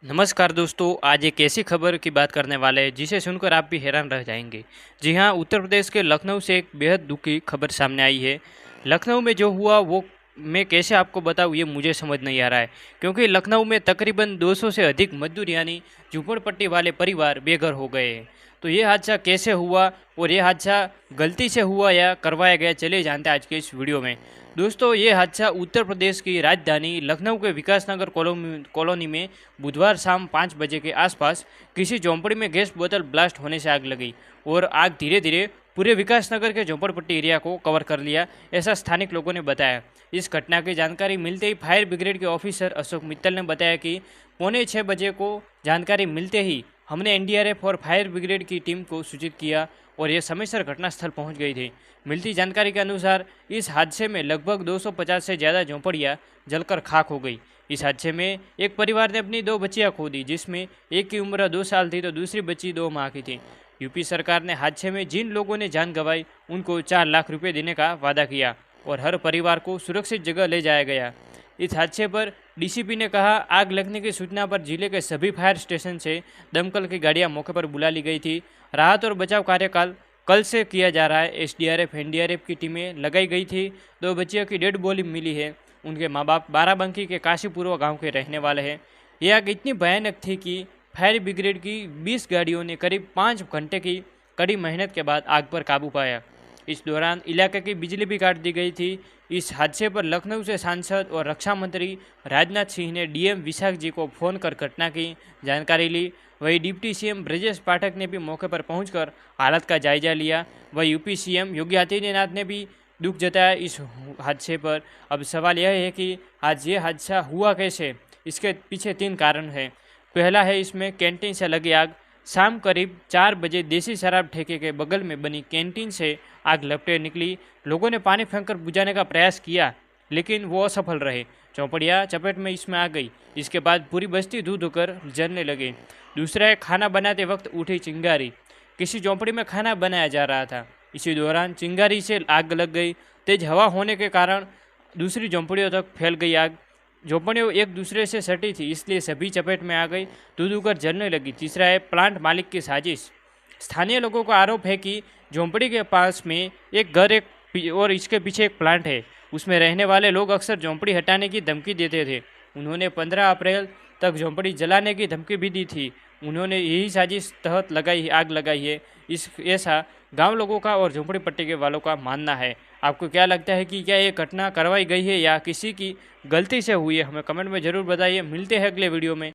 नमस्कार दोस्तों, आज एक ऐसी खबर की बात करने वाले हैं जिसे सुनकर आप भी हैरान रह जाएंगे। जी हाँ, उत्तर प्रदेश के लखनऊ से एक बेहद दुखी खबर सामने आई है। लखनऊ में जो हुआ वो मैं कैसे आपको बताऊँ, ये मुझे समझ नहीं आ रहा है। क्योंकि लखनऊ में तकरीबन 200 से अधिक मजदूर यानी झूंपड़पट्टी वाले परिवार बेघर हो गए हैं। तो ये हादसा कैसे हुआ और ये हादसा गलती से हुआ या करवाया गया, चलिए जानते हैं आज के इस वीडियो में। दोस्तों, ये हादसा उत्तर प्रदेश की राजधानी लखनऊ के विकासनगर कॉलोनी में बुधवार शाम 5 बजे के आसपास किसी झोंपड़ी में गैस बोतल ब्लास्ट होने से आग लगी और आग धीरे धीरे पूरे विकासनगर के झोंपड़पट्टी एरिया को कवर कर लिया, ऐसा स्थानिक लोगों ने बताया। इस घटना की जानकारी मिलते ही फायर ब्रिगेड के ऑफिसर अशोक मित्तल ने बताया कि पौने 6 बजे को जानकारी मिलते ही हमने एनडीआरएफ और फायर ब्रिगेड की टीम को सूचित किया और ये समयसर घटनास्थल पहुंच गई थी। मिलती जानकारी के अनुसार इस हादसे में लगभग 250 से ज़्यादा झोंपड़ियां जलकर खाक हो गई। इस हादसे में एक परिवार ने अपनी 2 बच्चियां खो दी, जिसमें एक की उम्र 2 साल थी तो दूसरी बच्ची 2 माह की थी। यूपी सरकार ने हादसे में जिन लोगों ने जान गंवाई उनको 4 लाख रुपए देने का वादा किया और हर परिवार को सुरक्षित जगह ले जाया गया। इस हादसे पर डीसीपी ने कहा, आग लगने की सूचना पर जिले के सभी फायर स्टेशन से दमकल की गाड़ियां मौके पर बुला ली गई थी। राहत और बचाव कार्य कल से किया जा रहा है। एसडीआरएफ एनडीआरएफ की टीमें लगाई गई थी। 2 बच्चियों की डेड बॉडी मिली है। उनके माँ बाप बाराबंकी के काशीपुर गांव के रहने वाले हैं। यह आग इतनी भयानक थी कि फायर ब्रिगेड की 20 गाड़ियों ने करीब 5 घंटे की कड़ी मेहनत के बाद आग पर काबू पाया। इस दौरान इलाके की बिजली भी काट दी गई थी। इस हादसे पर लखनऊ से सांसद और रक्षा मंत्री राजनाथ सिंह ने डीएम विशाख जी को फोन कर घटना की जानकारी ली। वहीं डिप्टी सीएम ब्रजेश पाठक ने भी मौके पर पहुंचकर हालत का जायजा लिया। वहीं यूपी सीएम योगी आदित्यनाथ ने भी दुख जताया इस हादसे पर। अब सवाल यह है कि आज ये हादसा हुआ कैसे। इसके पीछे 3 कारण हैं। पहला है, इसमें कैंटीन से लगी आग। शाम करीब 4 बजे देसी शराब ठेके के बगल में बनी कैंटीन से आग लपटे निकली। लोगों ने पानी फेंककर बुझाने का प्रयास किया, लेकिन वो असफल रहे। चौपड़ियाँ चपेट में इसमें आ गई। इसके बाद पूरी बस्ती धू धूकर जलने लगी। दूसरा है, खाना बनाते वक्त उठी चिंगारी। किसी झोंपड़ी में खाना बनाया जा रहा था। इसी दौरान चिंगारी से आग लग गई। तेज हवा होने के कारण दूसरी झोंपड़ियों तक फैल गई आग। झोंपड़ियाँ एक दूसरे से सटी थी, इसलिए सभी चपेट में आ गई, धू धूकर जलने लगी। तीसरा है, प्लांट मालिक की साजिश। स्थानीय लोगों का आरोप है कि झोंपड़ी के पास में एक घर और इसके पीछे एक प्लांट है। उसमें रहने वाले लोग अक्सर झोंपड़ी हटाने की धमकी देते थे। उन्होंने 15 अप्रैल तक झोंपड़ी जलाने की धमकी भी दी थी। उन्होंने यही साजिश तहत आग लगाई है, ऐसा गांव लोगों का और झोंपड़ी पट्टी के वालों का मानना है। आपको क्या लगता है कि क्या ये घटना करवाई गई है या किसी की गलती से हुई है? हमें कमेंट में ज़रूर बताइए। मिलते हैं अगले वीडियो में।